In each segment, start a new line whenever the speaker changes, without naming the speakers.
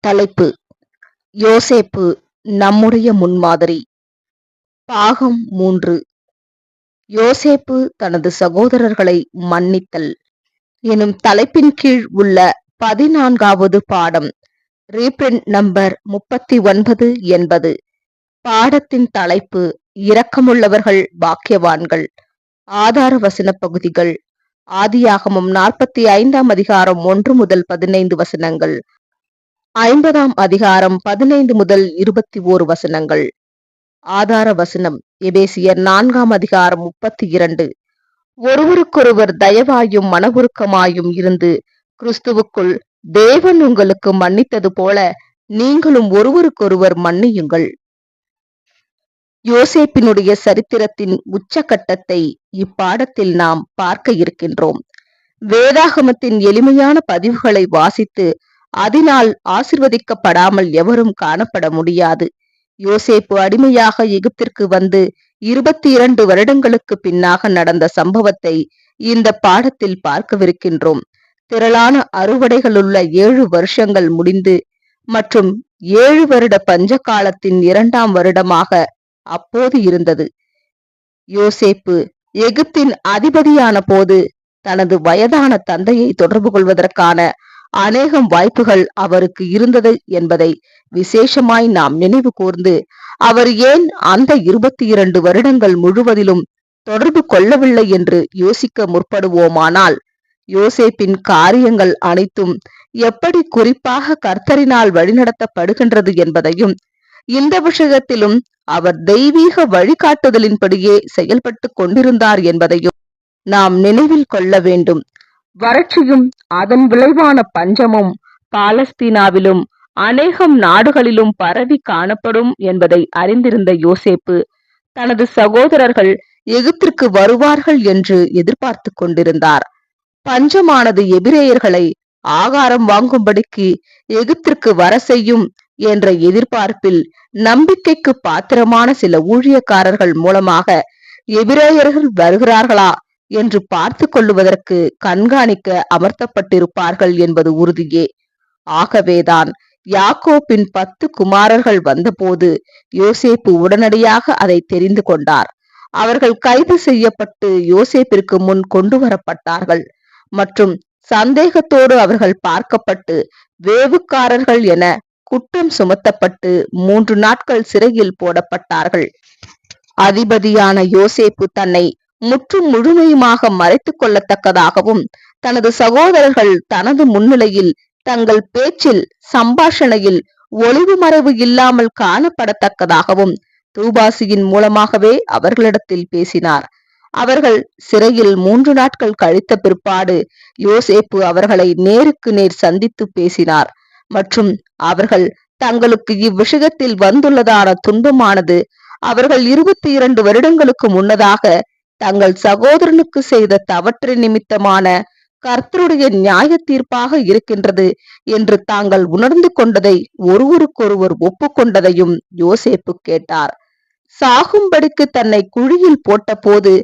தலைப்பு: யோசேப்பு நம்முடைய முன்மாதிரி. பாகம் 3. யோசேப்பு தனது சகோதரர்களை மன்னித்தல் எனும் தலைப்பின் கீழ் உள்ள 14வது பாடம். ரீப்ரிண்ட் நம்பர் 39 என்பது. பாடத்தின் தலைப்பு: இரக்கமுள்ளவர்கள் பாக்கியவான்கள். ஆதார வசன பகுதிகள்: ஆதியாகமம் 45ஆம் அதிகாரம் 1 முதல் 15 வசனங்கள், 50ஆம் அதிகாரம் 15 முதல் 21 வசனங்கள். ஆதார வசனம்: எபேசியர் 4ஆம் அதிகாரம் 32. ஒருவருக்கொருவர் தயவாயும் மனவுருக்கமாயும் இருந்து கிறிஸ்துவுக்குள் தேவன் உங்களுக்கு மன்னித்தது போல நீங்களும் ஒருவருக்கொருவர் மன்னியுங்கள். யோசேப்பினுடைய சரித்திரத்தின் உச்சகட்டத்தை இப்பாடத்தில் நாம் பார்க்க இருக்கின்றோம். வேதாகமத்தின் எளிமையான பதிவுகளை வாசித்து அதனால் ஆசிர்வதிக்கப்படாமல் எவரும் காணப்பட முடியாது. யோசேப்பு அடிமையாக எகிப்திற்கு வந்து 22 வருடங்களுக்கு பின்னாக நடந்த சம்பவத்தை இந்த பாடத்தில் பார்க்கவிருக்கின்றோம். திரளான அறுவடைகளுள்ள 7 வருஷங்கள் முடிந்து மற்றும் 7 வருட பஞ்ச காலத்தின் 2ஆம் வருடமாக அப்போது இருந்தது. யோசேப்பு எகிப்தின் அதிபதியான போது தனது வயதான தந்தையை தொடர்பு கொள்வதற்கான அநேகம் வாய்ப்புகள் அவருக்கு இருந்தது என்பதை விசேஷமாய் நாம் நினைவு கூர்ந்து, அவர் ஏன் அந்த 22 வருடங்கள் முழுவதிலும் தொடர்பு கொள்ளவில்லை என்று யோசிக்க முற்படுவோமானால், யோசேப்பின் காரியங்கள் அனைத்தும் எப்படி குறிப்பாக கர்த்தரினால் வழிநடத்தப்படுகின்றது என்பதையும், இந்த விஷயத்திலும் அவர் தெய்வீக வழிகாட்டுதலின்படியே செயல்பட்டு கொண்டிருந்தார் என்பதையும் நாம் நினைவில் கொள்ள வேண்டும். வறட்சியும் அதன் விளைவான பஞ்சமும் பாலஸ்தீனாவிலும் அநேகம் நாடுகளிலும் பரவி காணப்படும் என்பதை அறிந்திருந்த யோசேப்பு தனது சகோதரர்கள் எகிப்திற்கு வருவார்கள் என்று எதிர்பார்த்து கொண்டிருந்தார். பஞ்சமானது எபிரேயர்களை ஆகாரம் வாங்கும்படிக்கு எகிப்திற்கு வர செய்யும் என்ற எதிர்பார்ப்பில் நம்பிக்கைக்கு பாத்திரமான சில ஊழியக்காரர்கள் மூலமாக எபிரேயர்கள் வருகிறார்களா என்று பார்த்து கொள்ளுவதற்கு கண்காணிக்க அமர்த்தப்பட்டிருப்பார்கள் என்பது உறுதியே. ஆகவேதான் யாக்கோப்பின் 10 குமாரர்கள் வந்தபோது யோசேப்பு உடனடியாக அதை தெரிந்து கொண்டார். அவர்கள் கைது செய்யப்பட்டு யோசேப்பிற்கு முன் கொண்டு வரப்பட்டார்கள் மற்றும் சந்தேகத்தோடு அவர்கள் பார்க்கப்பட்டு வேவுக்காரர்கள் என குற்றம் சுமத்தப்பட்டு 3 நாட்கள் சிறையில் போடப்பட்டார்கள். அதிபதியான யோசேப்பு தன்னை முற்றும் முழுமையுமாக மறைத்துக் கொள்ளத்தக்கதாகவும், தனது சகோதரர்கள் தனது முன்னிலையில் தங்கள் பேச்சில் சம்பாஷணையில் ஒளிவு மறைவு இல்லாமல் காணப்படத்தக்கதாகவும் தூபாசியின் மூலமாகவே அவர்களிடத்தில் பேசினார். அவர்கள் சிறையில் 3 நாட்கள் கழித்த பிற்பாடு யோசேப்பு அவர்களை நேருக்கு நேர் சந்தித்து பேசினார் மற்றும் அவர்கள் தங்களுக்கு இவ்விஷயத்தில் வந்துள்ளதான துன்பமானது அவர்கள் 22 வருடங்களுக்கு முன்னதாக தங்கள் சகோதரனுக்கு செய்த தவற்றின் நிமித்தமான கர்த்தருடைய நியாய தீர்ப்பாக இருக்கின்றது என்று தாங்கள் உணர்ந்து கொண்டதை ஒருவருக்கொருவர் ஒப்புக்கொண்டதையும் யோசேப்பு கேட்டார். சாகும்படிக்கு தன்னை குழியில் போட்ட போது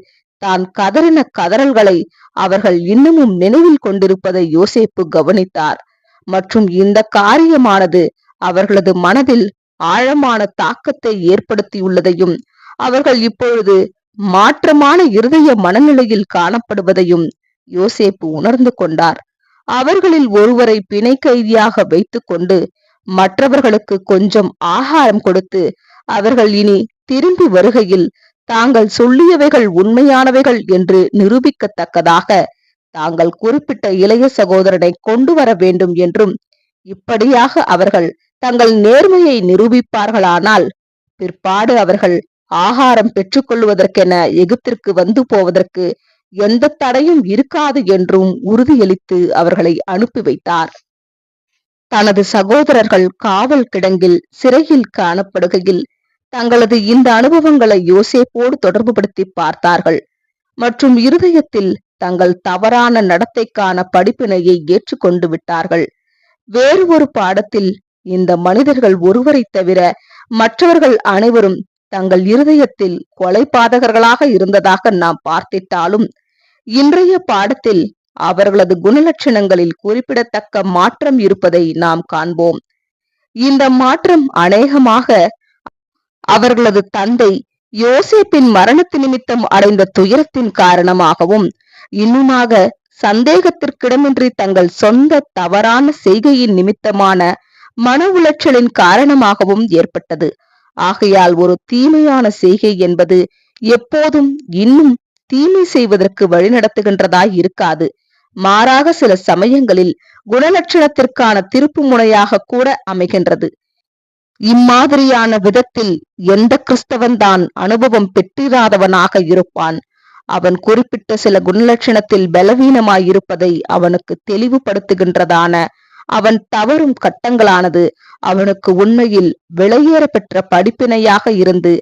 தான் கதறின கதறல்களை அவர்கள் இன்னமும் நினைவில் கொண்டிருப்பதை யோசேப்பு கவனித்தார் மற்றும் இந்த காரியமானது அவர்களது மனதில் ஆழமான தாக்கத்தை ஏற்படுத்தியுள்ளதையும், அவர்கள் இப்பொழுது மாற்றமான இருதய மனநிலையில் காணப்படுவதையும் யோசேப்பு உணர்ந்து கொண்டார். அவர்களில் ஒருவரை பிணை கைதியாக வைத்துக் கொண்டு மற்றவர்களுக்கு கொஞ்சம் ஆகாரம் கொடுத்து அவர்கள் இனி திரும்பி வருகையில் தாங்கள் சொல்லியவைகள் உண்மையானவைகள் என்று நிரூபிக்கத்தக்கதாக தாங்கள் குறிப்பிட்ட இளைய சகோதரனை கொண்டு வர வேண்டும் என்றும், இப்படியாக அவர்கள் தங்கள் நேர்மையை நிரூபிப்பார்களானால் பிற்பாடு அவர்கள் ஆகாரம் பெற்றுக்கொள்வதற்கென எகிப்திற்கு வந்து போவதற்கு எந்த தடையும் இருக்காது என்றும் உறுதியளித்து அவர்களை அனுப்பி வைத்தார். தனது சகோதரர்கள் காவல் கிடங்கில் சிறையில் காணப்படுகையில் தங்களது இந்த அனுபவங்களை யோசேப்போடு தொடர்புபடுத்தி பார்த்தார்கள் மற்றும் இருதயத்தில் தங்கள் தவறான நடத்தைக்கான படிப்பினையை ஏற்றுக்கொண்டு விட்டார்கள். வேறு ஒரு பாடத்தில் இந்த மனிதர்கள் ஒருவரை தவிர மற்றவர்கள் அனைவரும் தங்கள் இருதயத்தில் கொலைபாதகர்களாக இருந்ததாக நாம் பார்த்திட்டாலும், இன்றைய பாடத்தில் அவர்களது குணலட்சணங்களில் குறிப்பிடத்தக்க மாற்றம் இருப்பதை நாம் காண்போம். இந்த மாற்றம் அநேகமாக அவர்களது தந்தை யோசேப்பின் மரணத்து நிமித்தம் அடைந்த துயரத்தின் காரணமாகவும், இன்னுமாக சந்தேகத்திற்கிடமின்றி தங்கள் சொந்த தவறான செய்கையின் நிமித்தமான மன உளைச்சலின் காரணமாகவும் ஏற்பட்டது. ஆகையால் ஒரு தீமையான செய்கை என்பது எப்போதும் இன்னும் தீமை செய்வதற்கு வழிநடத்துகின்றதாய் இருக்காது. மாறாக சில சமயங்களில் குணலட்சணத்திற்கான திருப்பு முனையாக கூட அமைகின்றது. இம்மாதிரியான விதத்தில் எந்த கிறிஸ்தவன் தான் அனுபவம் பெற்றிராதவனாக இருப்பான். அவன் குறிப்பிட்ட சில குணலட்சணத்தில் பலவீனமாயிருப்பதை அவனுக்கு தெளிவுபடுத்துகின்றதான அவன் தவறும் கட்டங்களானது அவனுக்கு உண்மையில் விலையேற பெற்ற படிப்பினையாக இருந்து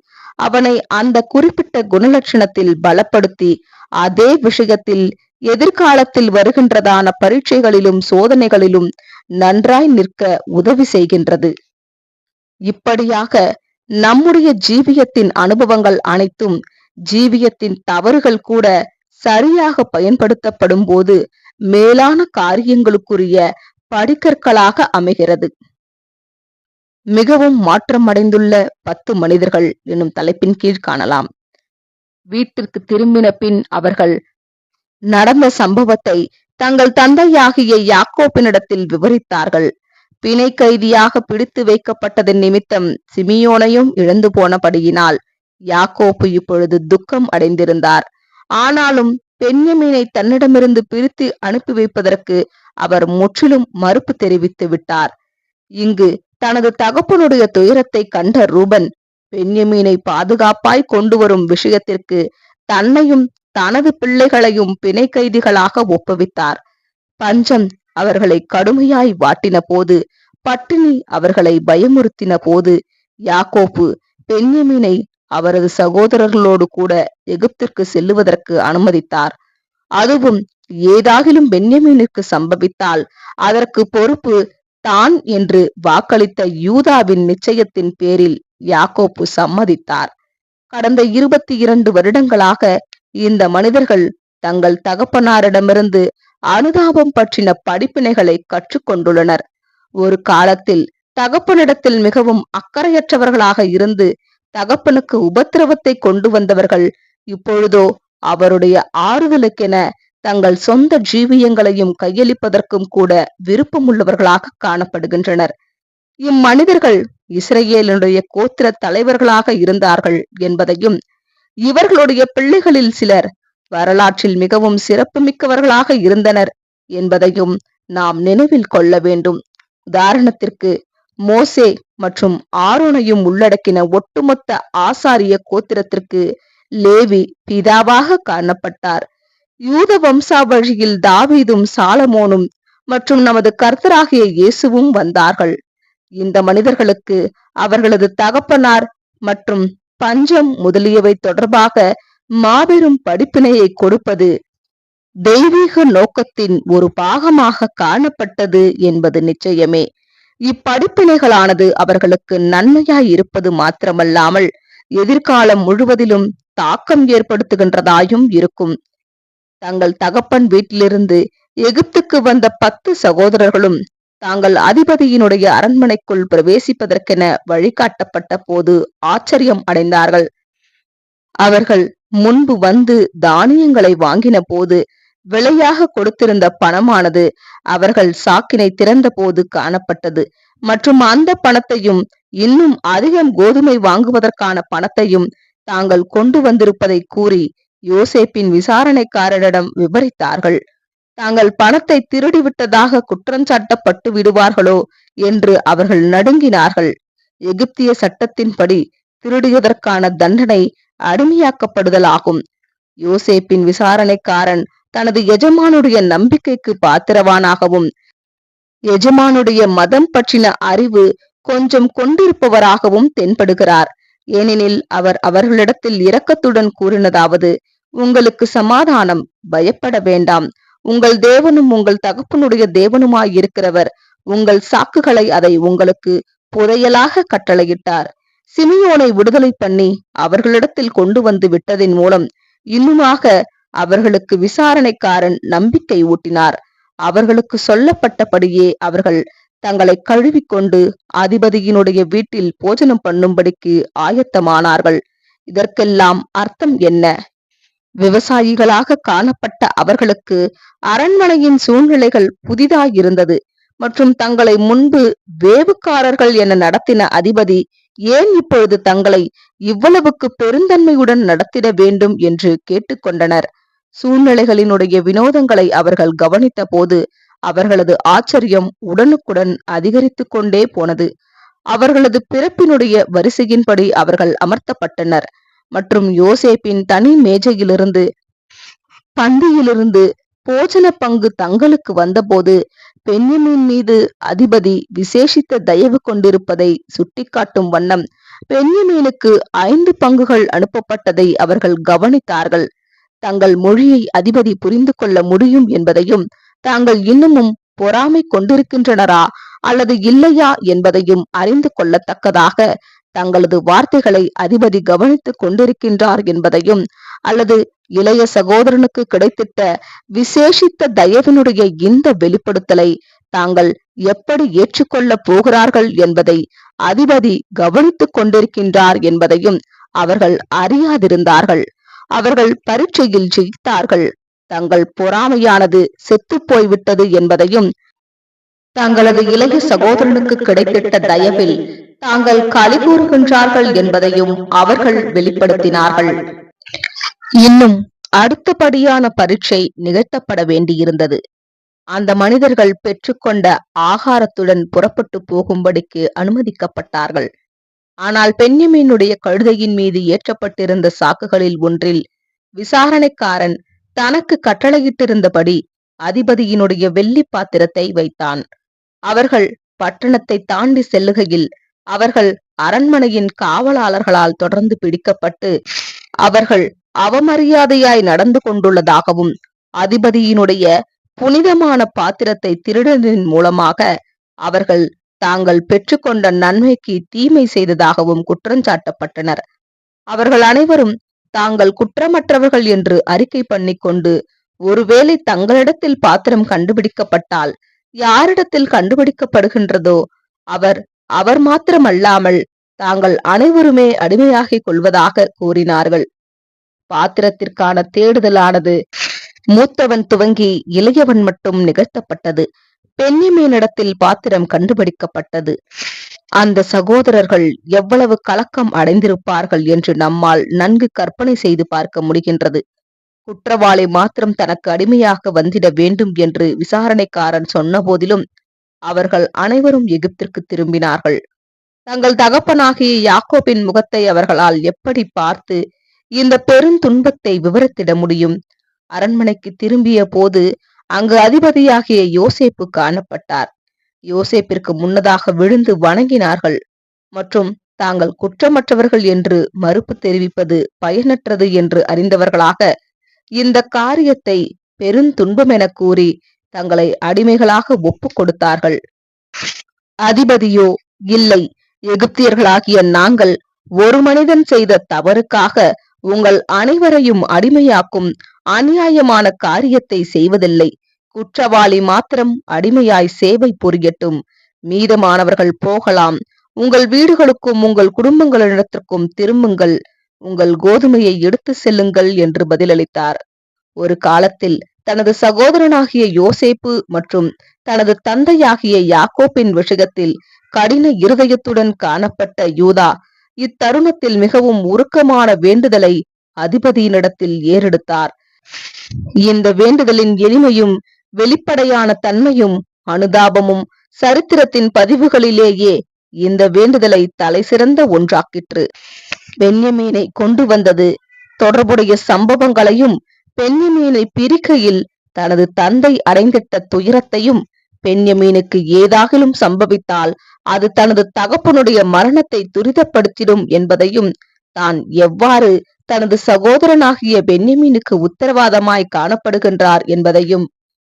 அவனை அந்த குறிப்பிட்ட குணலட்சணத்தில் பலப்படுத்தி அதே விஷயத்தில் எதிர்காலத்தில் வருகின்றதான பரீட்சைகளிலும் சோதனைகளிலும் நன்றாய் நிற்க உதவி செய்கின்றது. இப்படியாக நம்முடைய ஜீவியத்தின் அனுபவங்கள் அனைத்தும் ஜீவியத்தின் தவறுகள் கூட சரியாக பயன்படுத்தப்படும் போது மேலான காரியங்களுக்குரிய படிக்கற்களாக அமைகிறது. மிகவும் மாற்றமடைந்துள்ள 10 மனிதர்கள் எனும் தலைப்பின் கீழ் காணலாம். வீட்டிற்கு திரும்பின பின் அவர்கள் நடந்த சம்பவத்தை தங்கள் தந்தையாகிய யாக்கோப்பினிடத்தில் விவரித்தார்கள். பிணை கைதியாக பிடித்து வைக்கப்பட்டதன் நிமித்தம் சிமியோனையும் இழந்து போனபடியினால் யாக்கோப்பு இப்பொழுது துக்கம் அடைந்திருந்தார். ஆனாலும் பென்யமீனை தன்னிடமிருந்து பிரித்து அனுப்பி வைப்பதற்கு அவர் முற்றிலும் மறுப்பு தெரிவித்து விட்டார். இங்கு தனது தகப்பனுடைய துயரத்தை கண்ட ரூபன் பென்யமீனை பாதுகாப்பாய் கொண்டு வரும் விஷயத்திற்கு தன்னையும் தனது பிள்ளைகளையும் பிணை கைதிகளாக ஒப்புவித்தார். பஞ்சம் அவர்களை கடுமையாய் வாட்டின போது, பட்டினி அவர்களை பயமுறுத்தின போது யாக்கோப்பு பென்யமீனை அவரது சகோதரர்களோடு கூட எகிப்திற்கு செல்லுவதற்கு அனுமதித்தார். அதுவும் ஏதாகிலும் பென்யமீனுக்கு சம்பவித்தால் அதற்கு பொறுப்பு தான் என்று வாக்களித்த யூதாவின் நிச்சயத்தின் பேரில் யாக்கோப்பு சம்மதித்தார். கடந்த 22 வருடங்களாக இந்த மனிதர்கள் தங்கள் தகப்பனாரிடமிருந்து அனுதாபம் பற்றின படிப்பினைகளை கற்றுக்கொண்டுள்ளனர். ஒரு காலத்தில் தகப்பனிடத்தில் மிகவும் அக்கறையற்றவர்களாக இருந்து தகப்பனுக்கு உபத்திரவத்தை கொண்டு வந்தவர்கள் இப்பொழுதோ அவருடைய ஆறுதலுக்கென தங்கள் சொந்த ஜீவியங்களையும் கையளிப்பதற்கும் கூட விருப்பமுள்ளவர்களாக காணப்படுகின்றனர். இம்மனிதர்கள் இஸ்ரேலுடைய கோத்திர தலைவர்களாக இருந்தார்கள் என்பதையும், இவர்களுடைய பிள்ளைகளில் சிலர் வரலாற்றில் மிகவும் சிறப்புமிக்கவர்களாக இருந்தனர் என்பதையும் நாம் நினைவில் கொள்ள வேண்டும். உதாரணத்திற்கு மோசே மற்றும் ஆரோனையும் உள்ளடக்கின ஒட்டுமொத்த ஆசாரிய கோத்திரத்திற்கு லேவி பிதாவாக காணப்பட்டார். யூத வம்சாவழியில் தாவீதும் சாலமோனும் மற்றும் நமது கர்த்தராகிய இயேசுவும் வந்தார்கள். இந்த மனிதர்களுக்கு அவர்களது தகப்பனார் மற்றும் பஞ்சம் முதலியவை தொடர்பாக மாபெரும் படிப்பினையை கொடுப்பது தெய்வீக நோக்கத்தின் ஒரு பாகமாக காணப்பட்டது என்பது நிச்சயமே. இப்படிப்பினைகளானது அவர்களுக்கு நன்மையாய் இருப்பது மாத்திரமல்லாமல் எதிர்காலம் முழுவதிலும் தாக்கம் ஏற்படுத்துகின்றதாயும் இருக்கும். தங்கள் தகப்பன் வீட்டிலிருந்து எகிப்துக்கு வந்த 10 சகோதரர்களும் தாங்கள் அதிபதியினுடைய அரண்மனைக்குள் பிரவேசிப்பதற்கென வழிகாட்டப்பட்ட போது ஆச்சரியம் அடைந்தார்கள். அவர்கள் முன்பு வந்து தானியங்களை வாங்கின போது விலையாக கொடுத்திருந்த பணமானது அவர்கள் சாக்கினை திறந்த போது காணப்பட்டது. மற்றும் அந்த பணத்தையும் இன்னும் அதிகம் கோதுமை வாங்குவதற்கான பணத்தையும் தாங்கள் கொண்டு வந்திருப்பதை கூறி யோசேப்பின் விசாரணைக்காரரிடம் விவரித்தார்கள். தாங்கள் பணத்தை திருடிவிட்டதாக குற்றஞ்சாட்டப்பட்டு விடுவார்களோ என்று அவர்கள் நடுங்கினார்கள். எகிப்திய சட்டத்தின்படி திருடியதற்கான தண்டனை அடிமையாக்கப்படுதலாகும். யோசேப்பின் விசாரணைக்காரன் தனது எஜமானுடைய நம்பிக்கைக்கு பாத்திரவானாகவும் எஜமானுடைய மதம் பற்றின அறிவு கொஞ்சம் கொண்டிருப்பவராகவும் தென்படுகிறார். ஏனெனில் அவர் அவர்களிடத்தில் இரக்கத்துடன் கூறினதாவது, உங்களுக்கு சமாதானம், பயப்பட வேண்டாம். உங்கள் தேவனும் உங்கள் தகப்பனுடைய தேவனுமாய் இருக்கிறவர் உங்கள் சாக்குகளை அதை உங்களுக்கு புதையலாக கட்டளையிட்டார். சிமியோனை விடுதலை பண்ணி அவர்களிடத்தில் கொண்டு வந்து விட்டதின் மூலம் இன்னுமாக அவர்களுக்கு விசாரணைக்காரன் நம்பிக்கை ஊட்டினார். அவர்களுக்கு சொல்லப்பட்டபடியே அவர்கள் தங்களை கழுவிக்கொண்டு அதிபதியினுடைய வீட்டில் போஜனம் பண்ணும்படிக்கு ஆயத்தமானார்கள். இதற்கெல்லாம் அர்த்தம் என்ன? விவசாயிகளாக காணப்பட்ட அவர்களுக்கு அரண்மனையின் சூழ்நிலைகள் புதிதாயிருந்தது மற்றும் தங்களை முன்பு வேவுக்காரர்கள் என நடத்தின அதிபதி ஏன் இப்பொழுது தங்களை இவ்வளவுக்கு பெருந்தன்மையுடன் நடத்திட வேண்டும் என்று கேட்டுக்கொண்டனர். சூழ்நிலைகளினுடைய வினோதங்களை அவர்கள் கவனித்த போது அவர்களது ஆச்சரியம் உடனுக்குடன் அதிகரித்து கொண்டே போனது. அவர்களது பிறப்பினுடைய வரிசையின்படி அவர்கள் அமர்த்தப்பட்டனர் மற்றும் யோசேப்பின் தனி மேஜையிலிருந்து பந்தியிலிருந்து போஜன பங்கு தங்களுக்கு வந்தபோது பென்யமீன் மீது அதிபதி விசேஷித்த தயவு கொண்டிருப்பதை சுட்டிக்காட்டும் வண்ணம் பென்யமீனுக்கு 5 பங்குகள் அனுப்பப்பட்டதை அவர்கள் கவனித்தார்கள். தங்கள் மொழியை அதிபதி புரிந்து கொள்ள முடியும் என்பதையும் தாங்கள் இன்னமும் பொறாமை கொண்டிருக்கின்றனரா அல்லது இல்லையா என்பதையும் அறிந்து கொள்ளத்தக்கதாக தங்களது வார்த்தைகளை அதிபதி கவனித்துக் கொண்டிருக்கின்றார் என்பதையும் அல்லது இளைய சகோதரனுக்கு கிடைத்திட்ட விசேஷித்த தயவினுடைய இந்த வெளிப்படுத்தலை தாங்கள் எப்படி ஏற்றுக்கொள்ள போகிறார்கள் என்பதை அதிபதி கவனித்துக் கொண்டிருக்கின்றார் என்பதையும் அவர்கள் அறியாதிருந்தார்கள். அவர்கள் பரீட்சையில் ஜெயித்தார்கள். தங்கள் பொறாமையானது செத்து போய்விட்டது என்பதையும் தங்களது இளைய சகோதரனுக்கு கிடைத்திட்ட தயவில் தாங்கள் களி கூறுகின்றார்கள் என்பதையும் அவர்கள் வெளிப்படுத்தினார்கள். இன்னும் அடுத்தபடியான பரீட்சை நிகழ்த்தப்பட வேண்டியிருந்தது. அந்த மனிதர்கள் பெற்றுக்கொண்ட ஆகாரத்துடன் புறப்பட்டு போகும்படிக்கு அனுமதிக்கப்பட்டார்கள். ஆனால் பென்யமீனுடைய கழுதையின் மீது ஏற்றப்பட்டிருந்த சாக்குகளில் ஒன்றில் விசாரணைக்காரன் தனக்கு கட்டளையிட்டிருந்தபடி அதிபதியினுடைய வெள்ளி பாத்திரத்தை வைத்தான். அவர்கள் பட்டணத்தை தாண்டி செல்லுகையில் அவர்கள் அரண்மனையின் காவலாளர்களால் தொடர்ந்து பிடிக்கப்பட்டு அவர்கள் அவமரியாதையாய் நடந்து கொண்டுள்ளதாகவும் அதிபதியினுடைய புனிதமான பாத்திரத்தை திருடனின் மூலமாக அவர்கள் தாங்கள் பெற்றுக்கொண்ட நன்மைக்கு தீமை செய்ததாகவும் குற்றஞ்சாட்டப்பட்டனர். அவர்கள் அனைவரும் தாங்கள் குற்றமற்றவர்கள் என்று அறிக்கை பண்ணிக்கொண்டு ஒருவேளை தங்களிடத்தில் பாத்திரம் கண்டுபிடிக்கப்பட்டால் யாரிடத்தில் கண்டுபிடிக்கப்படுகின்றதோ அவர் மாத்திரமல்லாமல் தாங்கள் அனைவருமே அடிமையாகிக் கொள்வதாக கூறினார்கள். பாத்திரத்திற்கான தேடுதலானது மூத்தவன் துவங்கி இளையவன் மட்டும் நிகழ்த்தப்பட்டது. பென்யமீனிடத்தில் பாத்திரம் கண்டுபிடிக்கப்பட்டது. அந்த சகோதரர்கள் எவ்வளவு கலக்கம் அடைந்திருப்பார்கள் என்று நம்மால் நன்கு கற்பனை செய்து பார்க்க முடிகின்றது. குற்றவாளி மாத்திரம் தனக்கு அடிமையாக வந்திட வேண்டும் என்று விசாரணைக்காரன் சொன்ன போதிலும் அவர்கள் அனைவரும் எகிப்திற்கு திரும்பினார்கள். தங்கள் தகப்பனாகிய யாக்கோபின் முகத்தை அவர்களால் எப்படி பார்த்து இந்த பெருந்துன்பத்தை விவரித்திட முடியும்? அரண்மனைக்கு திரும்பிய போது அங்கு அதிபதியாகிய யோசேப்பு காணப்பட்டார். யோசேப்பிற்கு முன்னதாக விழுந்து வணங்கினார்கள் மற்றும் தாங்கள் குற்றமற்றவர்கள் என்று மறுப்பு தெரிவிப்பது பயனற்றது என்று அறிந்தவர்களாக இந்த காரியத்தை பெருந்துன்பம் என கூறி தங்களை அடிமைகளாக ஒப்பு கொடுத்தார்கள். அதிபதியோ இல்லை, எகிப்தியர்களாகிய நாங்கள் ஒரு மனிதன் செய்த தவறுக்காக உங்கள் அனைவரையும் அடிமையாக்கும் அநியாயமான காரியத்தை செய்வதில்லை. குற்றவாளி மாத்திரம் அடிமையாய் சேவை புரியட்டும், மீதமானவர்கள் போகலாம். உங்கள் வீடுகளுக்கும் உங்கள் குடும்பங்களிடத்திற்கும் திரும்புங்கள், உங்கள் கோதுமையை எடுத்து செல்லுங்கள் என்று பதிலளித்தார். ஒரு காலத்தில் தனது சகோதரனாகிய யோசேப்பு மற்றும் தனது தந்தையாகிய யாக்கோப்பின் விஷயத்தில் கடின இருதயத்துடன் காணப்பட்ட யூதா இத்தருணத்தில் மிகவும் உருக்கமான வேண்டுதலை அதிபதியினிடத்தில் ஏறெடுத்தார். இந்த வேண்டுதலின் எளிமையும் வெளிப்படையான தன்மையும் அனுதாபமும் சரித்திரத்தின் பதிவுகளிலேயே இந்த வேண்டுதலை தலை சிறந்த ஒன்றாக்கிற்று. பென்யமீனை கொண்டு வந்தது தொடர்புடைய சம்பவங்களையும் பென்யமீனை பிரிக்கையில் தனது தந்தை அடைந்திட்ட துயரத்தையும் பென்யமீனுக்கு ஏதாகிலும் சம்பவித்தால் அது தனது தகப்பனுடைய மரணத்தை துரிதப்படுத்திடும் என்பதையும் தான் எவ்வாறு தனது சகோதரனாகிய பென்யமீனுக்கு உத்தரவாதமாய் காணப்படுகின்றார் என்பதையும்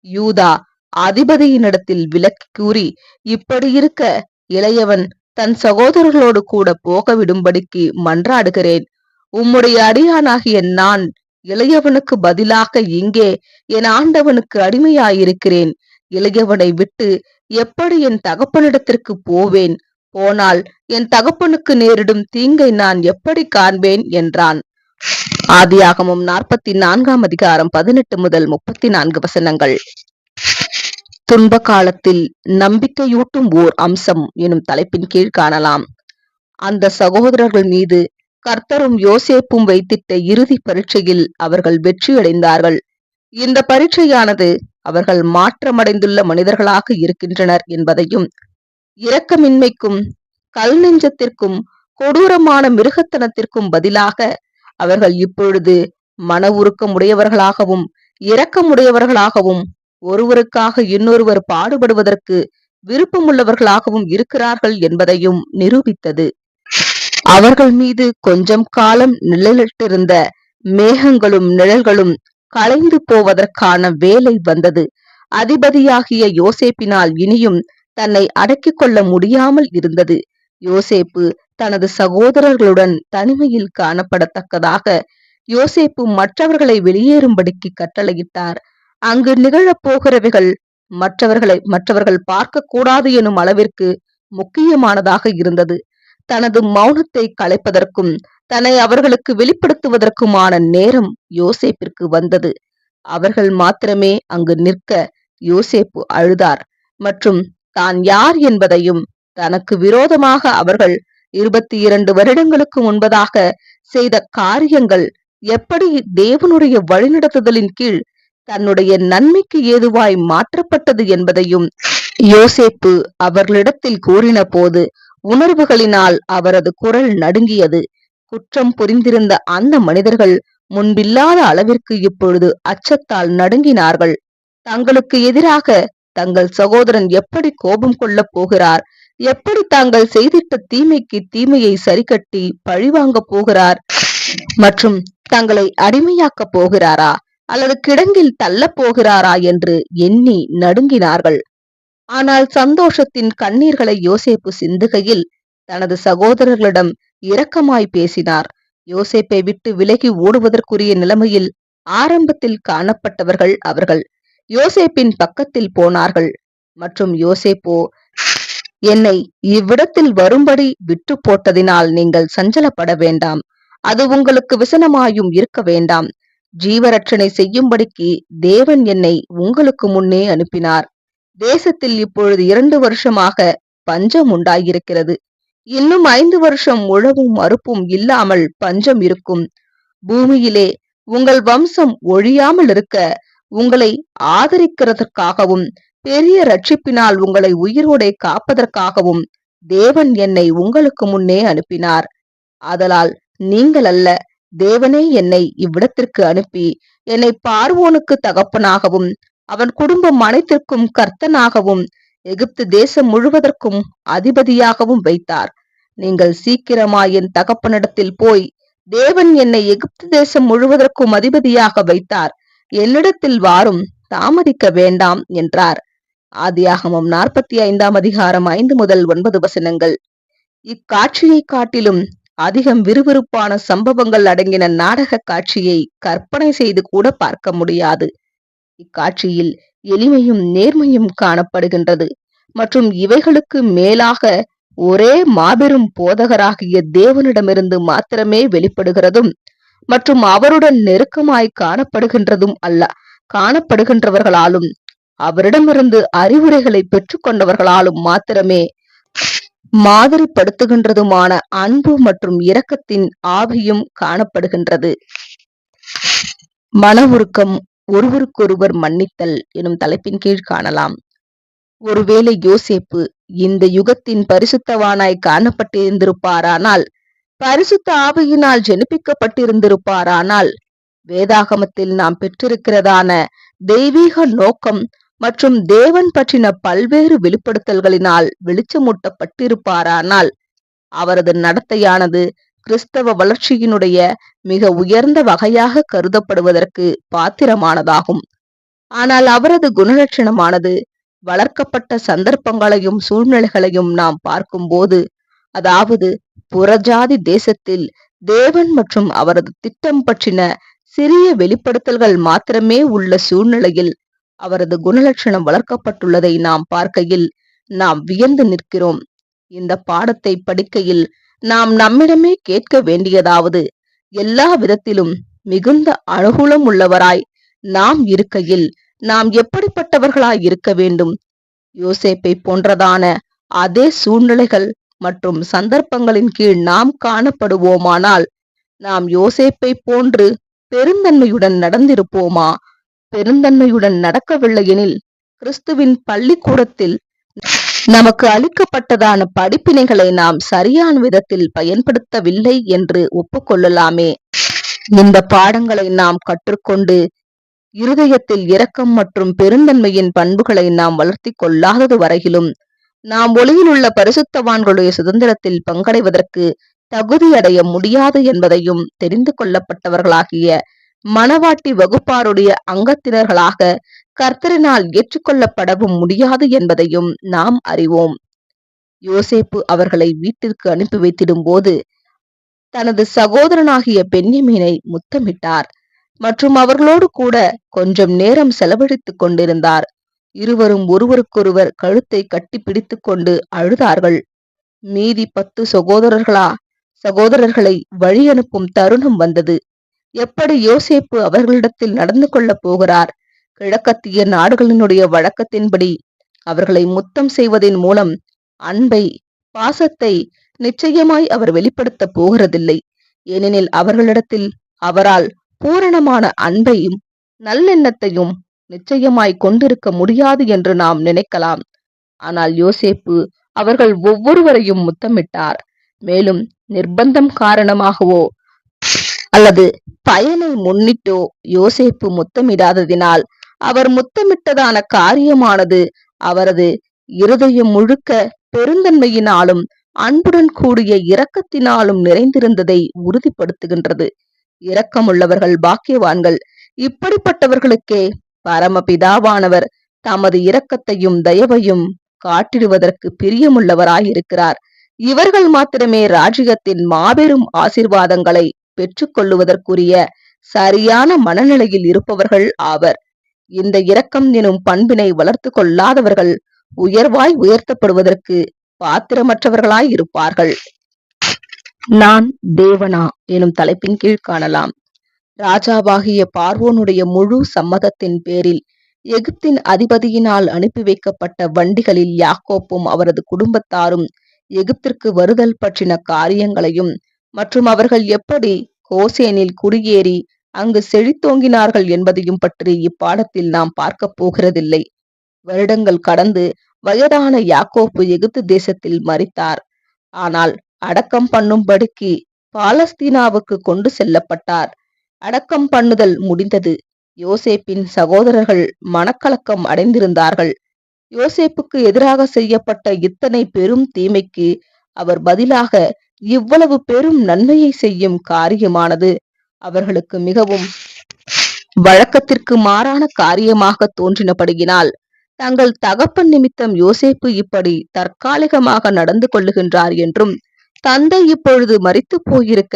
யூதா அதிபதியினிடத்தில் விளக்கி கூறி, இப்படி இருக்க இளையவன் தன் சகோதரர்களோடு கூட போக விடும்படிக்கு மன்றாடுகிறேன். உம்முடைய அடியானாகிய நான் இளையவனுக்கு பதிலாக இங்கே என் ஆண்டவனுக்கு அடிமையாயிருக்கிறேன். இளையவனை விட்டு எப்படி என் தகப்பனிடத்திற்கு போவேன்? போனால் என் தகப்பனுக்கு நேரிடும் தீங்கை நான் எப்படி காண்பேன் என்றான். ஆதியாகமம் 44ஆம் அதிகாரம் 18 முதல் 34 வசனங்கள். துன்ப காலத்தில் நம்பிக்கையூட்டும் ஓர் அம்சம் எனும் தலைப்பின் கீழ் காணலாம். அந்த சகோதரர்கள் மீது கர்த்தரும் யோசேப்பும் வைத்திட்ட இறுதி பரீட்சையில் அவர்கள் வெற்றியடைந்தார்கள். இந்த பரீட்சையானது அவர்கள் மாற்றமடைந்துள்ள மனிதர்களாக இருக்கின்றனர் என்பதையும், இரக்கமின்மைக்கும் கல் நெஞ்சத்திற்கும் கொடூரமான மிருகத்தனத்திற்கும் பதிலாக அவர்கள் இப்பொழுது மன உருக்கமுடையவர்களாகவும் இரக்கமுடையவர்களாகவும் ஒருவருக்காக இன்னொருவர் பாடுபடுவதற்கு விருப்பமுள்ளவர்களாகவும் இருக்கிறார்கள் என்பதையும் நிரூபித்தது. அவர்கள் மீது கொஞ்சம் காலம் நிழலிட்டிருந்த மேகங்களும் நிழல்களும் கலைந்து போவதற்கான வேலை வந்தது. அதிபதியாகிய யோசேப்பினால் இனியும் தன்னை அடக்கிக் கொள்ள முடியாமல் இருந்தது. யோசேப்பு தனது சகோதரர்களுடன் தனிமையில் காணப்படத்தக்கதாக யோசேப்பு மற்றவர்களை வெளியேறும்படிக்கு கட்டளையிட்டார். அங்கு நிகழப் போகிறவைகள் மற்றவர்கள் பார்க்க கூடாது எனும் அளவிற்கு முக்கியமானதாக இருந்தது. தனது மௌனத்தை கலைப்பதற்கும் தன்னை அவர்களுக்கு வெளிப்படுத்துவதற்குமான நேரம் யோசேப்பிற்கு வந்தது. அவர்கள் மாத்திரமே அங்கு நிற்க யோசேப்பு அழுதார் மற்றும் தான் யார் என்பதையும், தனக்கு விரோதமாக அவர்கள் 22 வருடங்களுக்கு முன்பதாக செய்த காரியங்கள் எப்படி தேவனுடைய வழிநடத்துதலின் கீழ் தன்னுடைய நன்மைக்கு ஏதுவாய் மாற்றப்பட்டது என்பதையும் யோசேப்பு அவர்களிடத்தில் கூறின போது உணர்வுகளினால் அவரது குரல் நடுங்கியது. குற்றம் புரிந்திருந்த அந்த மனிதர்கள் முன்பில்லாத அளவிற்கு இப்பொழுது அச்சத்தால் நடுங்கினார்கள். தங்களுக்கு எதிராக தங்கள் சகோதரன் எப்படி கோபம் கொள்ளப் போகிறார், எப்படி தாங்கள் செய்திட்ட தீமைக்கு தீமையை சரிக்கட்டி பழிவாங்க போகிறார் மற்றும் தங்களை அடிமையாக்க போகிறாரா அல்லது கிடங்கில் தள்ளப் போகிறாரா என்று எண்ணி நடுங்கினார்கள். ஆனால் சந்தோஷத்தின் கண்ணீர்களை யோசேப்பு சிந்துகையில் தனது சகோதரர்களிடம் இரக்கமாய் பேசினார். யோசேப்பை விட்டு விலகி ஓடுவதற்குரிய நிலைமையில் ஆரம்பத்தில் காணப்பட்டவர்கள் அவர்கள் யோசேப்பின் பக்கத்தில் போனார்கள். மற்றும் யோசேப்போ, என்னை இவ்விடத்தில் வரும்படி விட்டு போட்டதினால் நீங்கள் சஞ்சலப்பட வேண்டாம், அது உங்களுக்கு விசனமாயும் இருக்க வேண்டாம். ஜீவரட்சணை செய்யும்படிக்கு தேவன் என்னை உங்களுக்கு முன்னே அனுப்பினார். தேசத்தில் இப்பொழுது 2 வருஷமாக பஞ்சம் உண்டாயிருக்கிறது. இன்னும் 5 வருஷம் உழவும் அறுப்பும் இல்லாமல் பஞ்சம் இருக்கும். பூமியிலே உங்கள் வம்சம் ஒழியாமல் இருக்க உங்களை ஆதரிக்கிறதற்காகவும் பெரிய ரட்சிப்பினால் உங்களை உயிரோடே காப்பதற்காகவும் தேவன் என்னை உங்களுக்கு முன்னே அனுப்பினார். ஆதலால் நீங்கள் அல்ல, தேவனே என்னை இவ்விடத்திற்கு அனுப்பி என்னை பார்வோனுக்கு தகப்பனாகவும் அவன் குடும்பம் அனைத்திற்கும் கர்த்தனாகவும் எகிப்து தேசம் முழுவதற்கும் அதிபதியாகவும் வைத்தார். நீங்கள் சீக்கிரமாய் என் தகப்பனிடத்தில் போய், தேவன் என்னை எகிப்து தேசம் முழுவதற்கும் அதிபதியாக வைத்தார், என்னிடத்தில் வாரும், தாமதிக்க வேண்டாம் என்றார். ஆதியாகமம் 45ஆம் அதிகாரம் 5 முதல் 9 வசனங்கள். இக்காட்சியை காட்டிலும் அதிகம் விறுவிறுப்பான சம்பவங்கள் அடங்கின நாடக காட்சியை கற்பனை செய்து கூட பார்க்க முடியாது. இக்காட்சியில் எளிமையும் நேர்மையும் காணப்படுகின்றது மற்றும் இவைகளுக்கு மேலாக ஒரே மாபெரும் போதகராகிய தேவனிடமிருந்து மாத்திரமே வெளிப்படுகிறதும் மற்றும் அவருடன் நெருக்கமாய் காணப்படுகின்றவர்களாலும் அவரிடமிருந்து அறிவுரைகளை பெற்றுக்கொண்டவர்களாலும் மாத்திரமே மாதிரிப்படுத்துகின்றதுமான அன்பு மற்றும் இரக்கத்தின் ஆவியும் காணப்படுகின்றது. மன உருக்கம், ஒருவருக்கொருவர் மன்னித்தல் எனும் தலைப்பின் கீழ் காணலாம். ஒருவேளை யோசேப்பு இந்த யுகத்தின் பரிசுத்தவானாய் காணப்பட்டிருந்திருப்பாரானால், பரிசுத்த ஆவியினால் ஜெனிப்பிக்கப்பட்டிருந்திருப்பாரானால், வேதாகமத்தில் நாம் பெற்றிருக்கிறதான தெய்வீக நோக்கம் மற்றும் தேவன் பற்றின பல்வேறு வெளிப்படுத்தல்களினால் வெளிச்சமூட்டப்பட்டிருப்பாரானால், அவரது நடத்தையானது கிறிஸ்தவ வளர்ச்சியினுடைய மிக உயர்ந்த வகையாக கருதப்படுவதற்கு பாத்திரமானதாகும். ஆனால் அவரது குணலட்சணமானது வளர்க்கப்பட்ட சந்தர்ப்பங்களையும் சூழ்நிலைகளையும் நாம் பார்க்கும்போது, அதாவது புறஜாதி தேசத்தில் தேவன் மற்றும் அவரது திட்டம் பற்றின சிறிய வெளிப்படுத்தல்கள் மாத்திரமே உள்ள சூழ்நிலையில் அவரது குணலட்சணம் வளர்க்கப்பட்டுள்ளதை நாம் பார்க்கையில் நாம் வியந்து நிற்கிறோம். இந்த பாடத்தை படிக்கையில் நாம் நம்மிடமே கேட்க வேண்டியதாவது, எல்லா விதத்திலும் மிகுந்த அனுகூலம் உள்ளவராய் நாம் இருக்கையில் நாம் எப்படிப்பட்டவர்களாய் இருக்க வேண்டும்? யோசேப்பை போன்றதான அதே சூழ்நிலைகள் மற்றும் சந்தர்ப்பங்களின் கீழ் நாம் காணப்படுவோமானால் நாம் யோசேப்பை போன்று பெருந்தன்மையுடன் நடந்திருப்போமா? பெருந்தன்மையுடன் நடக்கவில்லை எனில் கிறிஸ்துவின் பள்ளிக்கூடத்தில் நமக்கு அளிக்கப்பட்டதான படிப்பினைகளை நாம் சரியான விதத்தில் பயன்படுத்தவில்லை என்று ஒப்புக்கொள்ளலாமே. இந்த பாடங்களை நாம் கற்றுக்கொண்டு இருதயத்தில் இரக்கம் மற்றும் பெருந்தன்மையின் பண்புகளை நாம் வளர்த்தி கொள்ளாதது வரையிலும் நாம் ஒளியில் உள்ள பரிசுத்தவான்களுடைய சுதந்திரத்தில் பங்கடைவதற்கு தகுதியடைய முடியாது என்பதையும் தெரிந்து கொள்ளப்பட்டவர்களாகிய மணவாட்டி வகுப்பாருடைய அங்கத்தினர்களாக கர்த்தரினால் ஏற்றுக்கொள்ளப்படவும் முடியாது என்பதையும் நாம் அறிவோம். யோசேப்பு அவர்களை வீட்டிற்கு அனுப்பி வைத்திடும் போது தனது சகோதரனாகிய பென்யமீனை முத்தமிட்டார் மற்றும் அவர்களோடு கூட கொஞ்சம் நேரம் செலவழித்துக் கொண்டிருந்தார். இருவரும் ஒருவருக்கொருவர் கழுத்தை கட்டி பிடித்துக் கொண்டு அழுதார்கள். மீதி 10 சகோதரர்களை வழி அனுப்பும் தருணம் வந்தது. எப்படி யோசேப்பு அவர்களிடத்தில் நடந்து கொள்ளப் போகிறார்? கிழக்கத்திய நாடுகளினுடைய வழக்கத்தின்படி அவர்களை முத்தம் செய்வதன் மூலம் அன்பை, பாசத்தை நிச்சயமாய் அவர் வெளிப்படுத்த போகிறதில்லை. ஏனெனில் அவர்களிடத்தில் அவரால் பூரணமான அன்பையும் நல்லெண்ணத்தையும் நிச்சயமாய் கொண்டிருக்க முடியாது என்று நாம் நினைக்கலாம். ஆனால் யோசேப்பு அவர்கள் ஒவ்வொருவரையும் முத்தமிட்டார். மேலும் நிர்பந்தம் காரணமாகவோ அல்லது பயனை முன்னிட்டோ யோசேப்பு முத்தமிடாததினால் அவர் முத்தமிட்டதான காரியமானது அவரது இருதயம் முழுக்க பெருந்தன்மையினாலும் அன்புடன் கூடிய இரக்கத்தினாலும் நிறைந்திருந்ததை உறுதிப்படுத்துகின்றது. இரக்கமுள்ளவர்கள் பாக்கியவான்கள். இப்படிப்பட்டவர்களுக்கே பரமபிதாவானவர் தமது இரக்கத்தையும் தயவையும் காட்டிடுவதற்கு பிரியமுள்ளவராயிருக்கிறார். இவர்கள் மாத்திரமே ராஜ்யத்தின் மாபெரும் ஆசீர்வாதங்களை பெற்றுக்கொள்ளுவதற்குரிய சரியான மனநிலையில் இருப்பவர்கள் ஆவர். இந்த இரக்கம் எனும் பண்பினை வளர்த்து கொள்ளாதவர்கள் உயர்வாய் உயர்த்தப்படுவதற்கு பாத்திரமற்றவர்களாய் இருப்பார்கள். நான் தேவனா எனும் தலைப்பின் கீழ் காணலாம். ராஜாவாகிய பார்வோனுடைய முழு சம்மதத்தின் பேரில் எகிப்தின் அதிபதியினால் அனுப்பி வைக்கப்பட்ட வண்டிகளில் யாக்கோப்பும் அவரது குடும்பத்தாரும் எகிப்திற்கு வருதல் பற்றின காரியங்களையும் மற்றும் அவர்கள் எப்படி கோசேனில் குடியேறி அங்கு செழித்தோங்கினார்கள் என்பதையும் பற்றி இப்பாடத்தில் நாம் பார்க்க போகிறதில்லை. வருடங்கள் கடந்து வயதான யாக்கோப்பு எகிப்து தேசத்தில் மரித்தார். ஆனால் அடக்கம் பண்ணும்படிக்கு பாலஸ்தீனாவுக்கு கொண்டு செல்லப்பட்டார். அடக்கம் பண்ணுதல் முடிந்தது. யோசேப்பின் சகோதரர்கள் மனக்கலக்கம் அடைந்திருந்தார்கள். யோசேப்புக்கு எதிராக செய்யப்பட்ட இத்தனை பெரும் தீமைக்கு அவர் பதிலாக இவ்வளவு பெரும் நன்மையை செய்யும் காரியமானது அவர்களுக்கு மிகவும் வழக்கத்திற்கு மாறான காரியமாக தோன்றினபடியினால் தங்கள் தகப்பன் நிமித்தம் யோசேப்பு இப்படி தற்காலிகமாக நடந்து கொள்ளுகின்றார் என்றும் தந்தை இப்பொழுது மரித்து போயிருக்க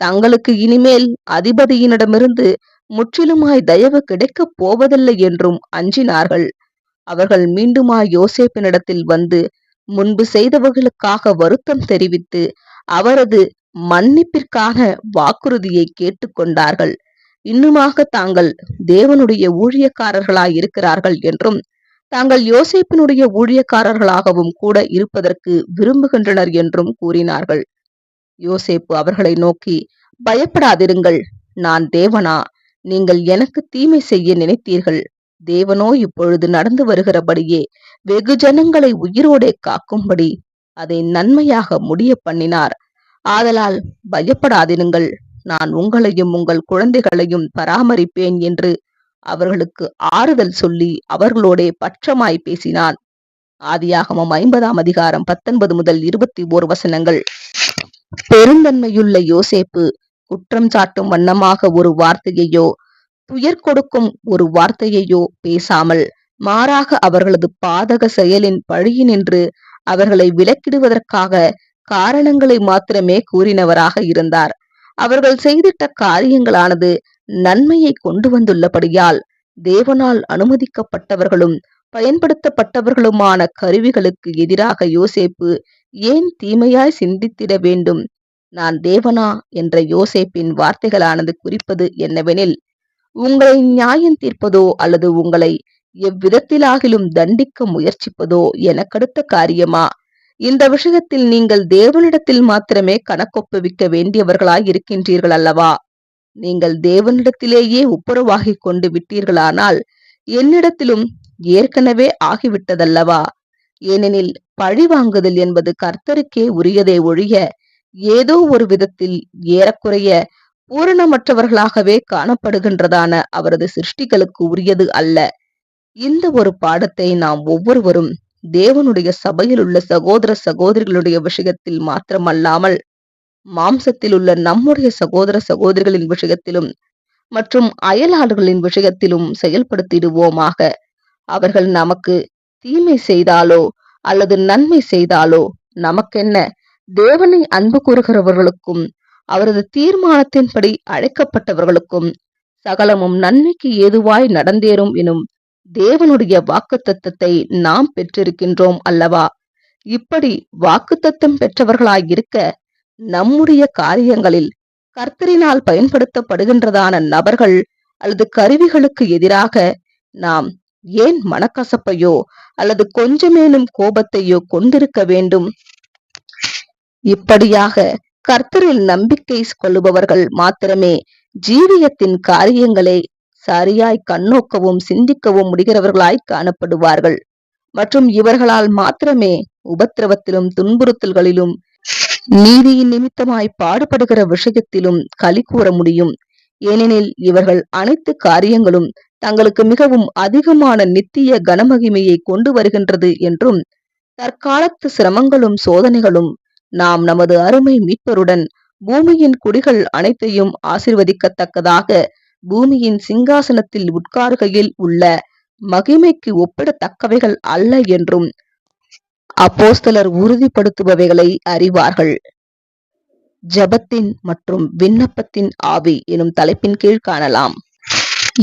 தங்களுக்கு இனிமேல் அதிபதியினிடமிருந்து முற்றிலுமாய் தயவு கிடைக்கப் போவதில்லை என்றும் அஞ்சினார்கள். அவர்கள் மீண்டுமாய் யோசேப்பினிடத்தில் வந்து முன்பு செய்தவர்களுக்காக வருத்தம் தெரிவித்து அவரது மன்னிப்பிற்கான வாக்குறுதியை கேட்டுக்கொண்டார்கள். இன்னுமாக தாங்கள் தேவனுடைய ஊழியக்காரர்களாய் இருக்கிறார்கள் என்றும் தாங்கள் யோசேப்பினுடைய ஊழியக்காரர்களாகவும் கூட இருப்பதற்கு விரும்புகின்றனர் என்றும் கூறினார்கள். யோசேப்பு அவர்களை நோக்கி, பயப்படாதிருங்கள், நான் தேவனா? நீங்கள் எனக்கு தீமை செய்ய நினைத்தீர்கள். தேவனோ இப்பொழுது நடந்து வருகிறபடியே வெகு ஜனங்களை உயிரோடே காக்கும்படி அதை நன்மையாக முடிய பண்ணினார். ஆதலால் பயப்படாதிருங்கள், நான் உங்களையும் உங்கள் குழந்தைகளையும் பராமரிப்பேன் என்று அவர்களுக்கு ஆறுதல் சொல்லி அவர்களோடே பட்சமாய் பேசினான். ஆதியாகமம் 50ஆம் அதிகாரம் 19 முதல் 21 வசனங்கள். பெருந்தன்மையுள்ள யோசேப்பு குற்றம் சாட்டும் வண்ணமாக ஒரு வார்த்தையையோ துயர் கொடுக்கும் ஒரு வார்த்தையையோ பேசாமல் மாறாக அவர்களது பாதக செயலின் பழியினின்று அவர்களை விலக்கிடுவதற்காக காரணங்களை மாத்திரமே கூறினவராக இருந்தார். அவர்கள் செய்திட்ட காரியங்களானது நன்மையை கொண்டு வந்துள்ளபடியால் தேவனால் அனுமதிக்கப்பட்டவர்களும் பயன்படுத்தப்பட்டவர்களுமான கருவிகளுக்கு எதிராக யோசேப்பு ஏன் தீமையாய் சிந்தித்திட வேண்டும்? நான் தேவனா என்ற யோசேப்பின் வார்த்தைகளானது குறிப்பது என்னவெனில், உங்களை நியாயம் தீர்ப்பதோ அல்லது உங்களை எவ்விதத்திலாகிலும் தண்டிக்க முயற்சிப்பதோ எனக்கடுத்த காரியமா? இந்த விஷயத்தில் நீங்கள் தேவனிடத்தில் மாத்திரமே கணக்கொப்புவிக்க வேண்டியவர்களாய் இருக்கின்றீர்கள் அல்லவா? நீங்கள் தேவனிடத்திலேயே ஒப்புரவாகிக் கொண்டு விட்டீர்களானால் என்னிடத்திலும் ஏற்கனவே ஆகிவிட்டதல்லவா? ஏனெனில் பழிவாங்குதல் என்பது கர்த்தருக்கே உரியதே ஒழிய ஏதோ ஒரு விதத்தில் ஏறக்குறைய பூரணமற்றவர்களாகவே காணப்படுகின்றதான அவரது சிருஷ்டிகளுக்கு உரியது அல்ல. இந்த ஒரு பாடத்தை நாம் ஒவ்வொருவரும் தேவனுடைய சபையில் உள்ள சகோதர சகோதரிகளுடைய விஷயத்தில் மாத்திரமல்லாமல் மாம்சத்தில் உள்ள நம்முடைய சகோதர சகோதரிகளின் விஷயத்திலும் மற்றும் அயலாளர்களின் விஷயத்திலும் செயல்படுத்திடுவோமாக. அவர்கள் நமக்கு தீமை செய்தாலோ அல்லது நன்மை செய்தாலோ நமக்கென்ன? தேவனை அன்பு கூறுகிறவர்களுக்கும் அவரது தீர்மானத்தின்படி அழைக்கப்பட்டவர்களுக்கும் சகலமும் நன்மைக்கு ஏதுவாய் நடந்தேறும் எனும் தேவனுடைய வாக்குத்தத்தத்தை நாம் பெற்றிருக்கின்றோம் அல்லவா? இப்படி வாக்குத்தத்தம் பெற்றவர்களாயிருக்க நம்முடைய காரியங்களில் கர்த்தரினால் பயன்படுத்தப்படுகின்றதான நபர்கள் அல்லது கருவிகளுக்கு எதிராக நாம் ஏன் மனக்கசப்பையோ அல்லது கொஞ்சமேனும் கோபத்தையோ கொண்டிருக்க வேண்டும்? இப்படியாக கர்த்தரில் நம்பிக்கை கொள்ளுபவர்கள் மாத்திரமே ஜீவியத்தின் காரியங்களை சரியாய் கண்ணோக்கவும் சிந்திக்கவும் முடிகிறவர்களாய் காணப்படுவார்கள். மற்றும் இவர்களால் மாத்திரமே உபத்திரவத்திலும் துன்புறுத்தல்களிலும் நீதியின் நிமித்தமாய் பாடுபடுகிற விஷயத்திலும் களி கூற முடியும். ஏனெனில் இவர்கள் அனைத்து காரியங்களும் தங்களுக்கு மிகவும் அதிகமான நித்திய கனமகிமையை கொண்டு வருகின்றது என்றும், தற்காலத்து சிரமங்களும் சோதனைகளும் நாம் நமது அருமை மீட்பருடன் பூமியின் குடிகள் அனைத்தையும் ஆசீர்வதிக்கத்தக்கதாக பூமியின் சிங்காசனத்தில் உட்காருகையில் உள்ள மகிமைக்கு ஒப்பிடத்தக்கவைகள் அல்ல என்றும் அப்போஸ்தலர் உறுதிப்படுத்துபவைகளை அறிவார்கள். ஜபத்தின் மற்றும் விண்ணப்பத்தின் ஆவி எனும் தலைப்பின் கீழ் காணலாம்.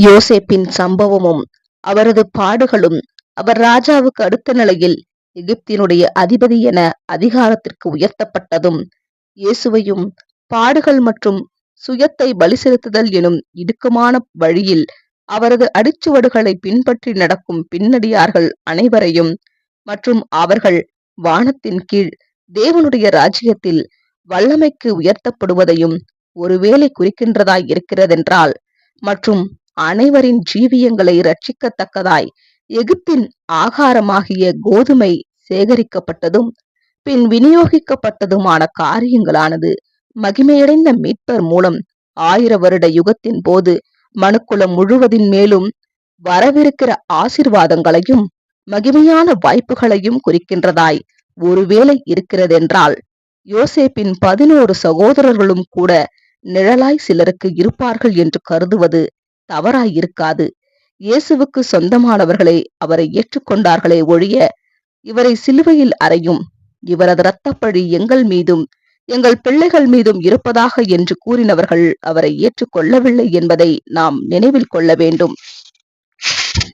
யோசேப்பின் சம்பவமும் அவரது பாடுகளும் அவர் ராஜாவுக்கு அடுத்த நிலையில் எகிப்தினுடைய அதிபதி என அதிகாரத்திற்கு உயர்த்தப்பட்டதும், இயேசுவையும் பாடுகள் மற்றும் சுயத்தை பலி செலுத்துதல் எனும் இடுக்கமான வழியில் அவரது அடிச்சுவடுகளை பின்பற்றி நடக்கும் பின்னடியார்கள் அனைவரையும் மற்றும் அவர்கள் வானத்தின் கீழ் தேவனுடைய ராஜ்யத்தில் வல்லமைக்கு உயர்த்தப்படுவதையும் ஒருவேளை குறிக்கின்றதாய் இருக்கிறதென்றால், மற்றும் அனைவரின் ஜீவியங்களை இரட்சிக்கத்தக்கதாய் எகிப்தின் ஆகாரமாகிய கோதுமை சேகரிக்கப்பட்டதும் பின் விநியோகிக்கப்பட்டதுமான காரியங்களானது மகிமையடைந்த மீட்பர் மூலம் 1000 வருட யுகத்தின் போது மனுக்குலம் முழுவதின் மேலும் வரவிருக்கிற ஆசீர்வாதங்களையும் மகிமையான வாய்ப்புகளையும் குறிக்கின்றதாய் ஒருவேளை இருக்கிறதென்றால், யோசேப்பின் 11 சகோதரர்களும் கூட நிழலாய் சிலருக்கு இருப்பார்கள் என்று கருதுவது தவறாயிருக்காது. இயேசுவுக்கு சொந்தமானவர்களே அவரை ஏற்றுக்கொண்டார்களே ஒழிய, இவரை சிலுவையில் அறையும், இவரது இரத்தப்பழி எங்கள் மீதும் எங்கள் பிள்ளைகள் மீதும் இருப்பதாக என்று கூறினவர்கள் அவரை ஏற்றுக்கொள்ளவில்லை என்பதை நாம் நினைவில் கொள்ள வேண்டும்.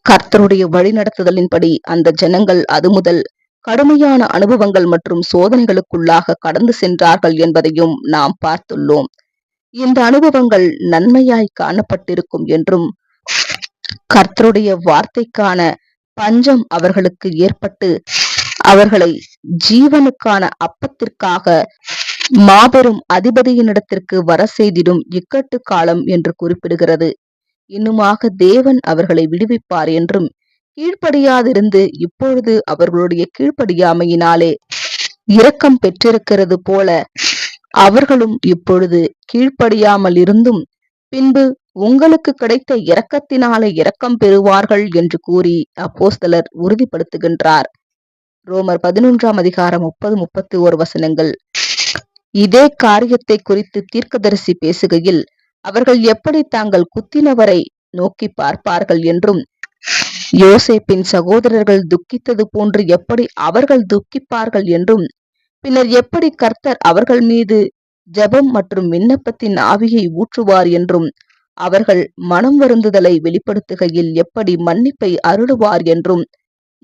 கர்த்தருடைய வழிநடத்துதலின்படி அந்த ஜனங்கள் அது முதல் கடுமையான அனுபவங்கள் மற்றும் சோதனைகளுக்குள்ளாக கடந்து சென்றார்கள் என்பதையும் நாம் பார்த்துள்ளோம். இந்த அனுபவங்கள் நன்மையாய் காணப்பட்டிருக்கும் என்றும், கர்த்தருடைய வார்த்தைக்கான பஞ்சம் அவர்களுக்கு ஏற்பட்டு அவர்களை ஜீவனுக்கான அப்பத்திற்காக மாபெரும் அதிபதியினிடத்திற்கு வர செய்திடும் இக்கட்டு காலம் என்று குறிப்பிடுகிறது. இன்னுமாக தேவன் அவர்களை விடுவிப்பார் என்றும், கீழ்ப்படியாதிருந்து இப்பொழுது அவர்களுடைய கீழ்ப்படியாமையினாலே இரக்கம் பெற்றிருக்கிறது போல அவர்களும் இப்பொழுது கீழ்ப்படியாமல் இருந்தும் பின்பு உங்களுக்கு கிடைத்த இரக்கத்தினாலே இரக்கம் பெறுவார்கள் என்று கூறி அப்போஸ்தலர் உறுதிப்படுத்துகின்றார். ரோமர் 11ஆம் அதிகாரம் 30-31 வசனங்கள். இதே காரியத்தை குறித்து தீர்க்கதரிசி பேசுகையில், அவர்கள் எப்படி தாங்கள் குத்தினவரை நோக்கி பார்ப்பார்கள் என்றும், யோசேப்பின் சகோதரர்கள் துக்கித்தது போன்று எப்படி அவர்கள் துக்கிப்பார்கள் என்றும், பின்னர் எப்படி கர்த்தர் அவர்கள் மீது ஜெபம் மற்றும் விண்ணப்பத்தின் ஆவியை ஊற்றுவார் என்றும், அவர்கள் மனம் வருந்துதலை வெளிப்படுத்துகையில் எப்படி மன்னிப்பை அருளுவார் என்றும்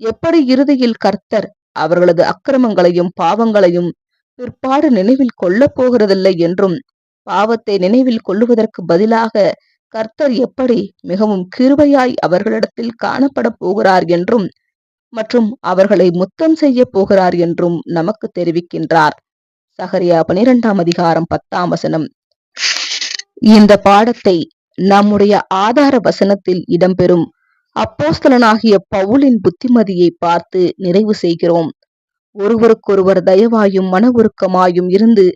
எப்படி இறுதியில் கர்த்தர் அவர்களது அக்கிரமங்களையும் பாவங்களையும் பிற்பாடு நினைவில் கொள்ளப் போகிறதில்லை என்றும், பாவத்தை நினைவில் கொள்ளுவதற்கு பதிலாக கர்த்தர் எப்படி மிகவும் கிருபையாய் அவர்களிடத்தில் காணப்பட போகிறார் என்றும் மற்றும் அவர்களை முத்தம் செய்ய போகிறார் என்றும் நமக்கு தெரிவிக்கின்றார். சகரியா 12ஆம் அதிகாரம் 10ஆம் வசனம். இந்த பாடத்தை நம்முடைய ஆதார வசனத்தில் இடம்பெறும் அப்போஸ்தலனாகிய பவுலின் புத்திமதியை பார்த்து நிறைவு செய்கிறோம். ஒருவருக்கொருவர் தயவாயும் மன உருக்கமாயும் இருந்து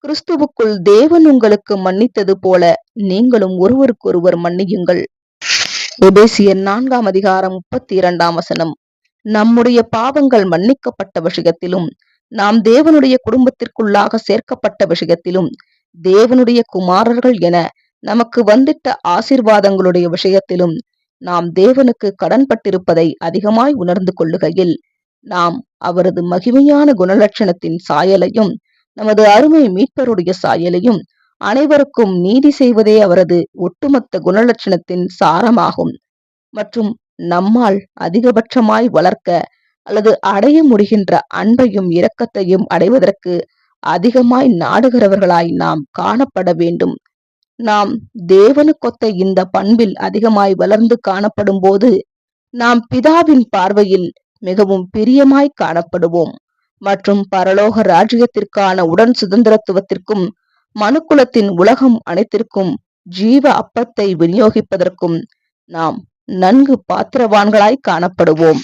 கிறிஸ்துவுக்குள் தேவன் உங்களுக்கு மன்னித்தது போல நீங்களும் ஒருவருக்கொருவர் மன்னியுங்கள். எபேசியர் 4ஆம் அதிகாரம் 32ஆம் வசனம். நம்முடைய பாவங்கள் மன்னிக்கப்பட்ட விஷயத்திலும், நாம் தேவனுடைய குடும்பத்திற்குள்ளாக சேர்க்கப்பட்ட விஷயத்திலும், தேவனுடைய குமாரர்கள் என நமக்கு வந்திட்ட ஆசீர்வாதங்களுடைய விஷயத்திலும் நாம் தேவனுக்கு கடன்பட்டிருப்பதை அதிகமாய் உணர்ந்து கொள்ளுகையில், நாம் அவரது மகிமையான குணலட்சணத்தின் சாயலையும் நமது அருமை மீட்பருடைய சாயலையும் அனைவருக்கும் நீதி செய்வதே அவரது ஒட்டுமொத்த குணலட்சணத்தின் சாரமாகும். மற்றும் நம்மால் அதிகபட்சமாய் வளர்க்க அல்லது அடைய முடிகின்ற அன்பையும் இரக்கத்தையும் அடைவதற்கு அதிகமாய் நாடுகிறவர்களாய் நாம் காணப்பட வேண்டும். நாம் தேவனுக்கொத்த இந்த பண்பில் அதிகமாய் வளர்ந்து காணப்படும் போது நாம் பிதாவின் பார்வையில் மிகவும் பிரியமாய் காணப்படுவோம் மற்றும் பரலோக ராஜ்யத்திற்கான உடன் சுதந்திரத்துவத்திற்கும் மனுக்குலத்தின் உலகம் அனைத்திற்கும் ஜீவ அப்பத்தை விநியோகிப்பதற்கும் நாம் நன்கு பாத்திரவான்களாய் காணப்படுவோம்.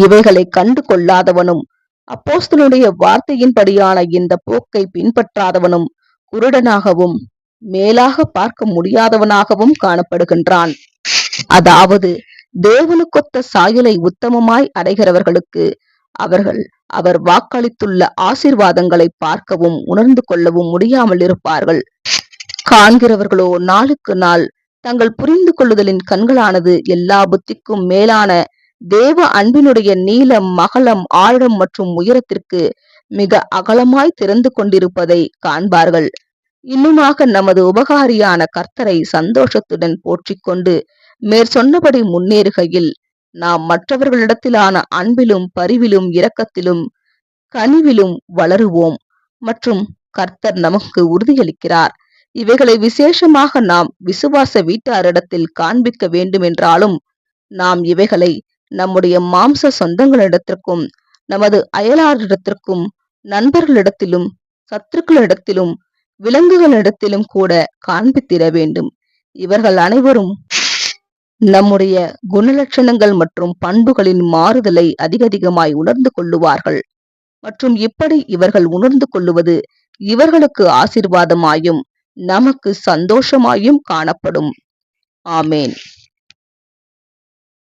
இவைகளை கண்டு கொள்ளாதவனும் அப்போஸ்தலனுடைய வார்த்தையின்படியான இந்த போக்கை பின்பற்றாதவனும் குருடனாகவும் மேலாக பார்க்க முடியாதவனாகவும் காணப்படுகின்றான். அதாவது தேவனுக்கொத்த சாயலை உத்தமமாய் அடைகிறவர்களுக்கு அவர் வாக்களித்துள்ள ஆசீர்வாதங்களை பார்க்கவும் உணர்ந்து கொள்ளவும் முடியாமல் இருப்பார்கள். காண்கிறவர்களோ நாளுக்கு நாள் தங்கள் புரிந்து கொள்ளுதலின் கண்களானது எல்லா புத்திக்கும் மேலான தேவ அன்பினுடைய நீளம், மகளம், ஆழம் மற்றும் உயரத்திற்கு மிக அகலமாய் திறந்து கொண்டிருப்பதை காண்பார்கள். இன்னுமாக நமது உபகாரியான கர்த்தரை சந்தோஷத்துடன் போற்றிக்கொண்டு மேற்சொன்னபடி முன்னேறுகையில் நாம் மற்றவர்களிடத்திலான அன்பிலும் பரிவிலும் இரக்கத்திலும் கனிவிலும் வளருவோம் மற்றும் கர்த்தர் நமக்கு உறுதியளிக்கிறார். இவைகளை விசேஷமாக நாம் விசுவாச வீட்டாரிடத்தில் காண்பிக்க வேண்டும் என்றாலும், நாம் இவைகளை நம்முடைய மாம்ச சொந்தங்களிடத்திற்கும் நமது அயலாரிடத்திற்கும் நண்பர்களிடத்திலும் சத்துருக்களிடத்திலும் விலங்குகளிடத்திலும் கூட காண்பித்திட வேண்டும். இவர்கள் அனைவரும் நம்முடைய குணலட்சணங்கள் மற்றும் பண்புகளின் மாறுதலை அதிகமாய் உணர்ந்து கொள்ளுவார்கள் மற்றும் இப்படி இவர்கள் உணர்ந்து கொள்ளுவது இவர்களுக்கு ஆசீர்வாதமாயும் நமக்கு சந்தோஷமாயும் காணப்படும். ஆமேன்.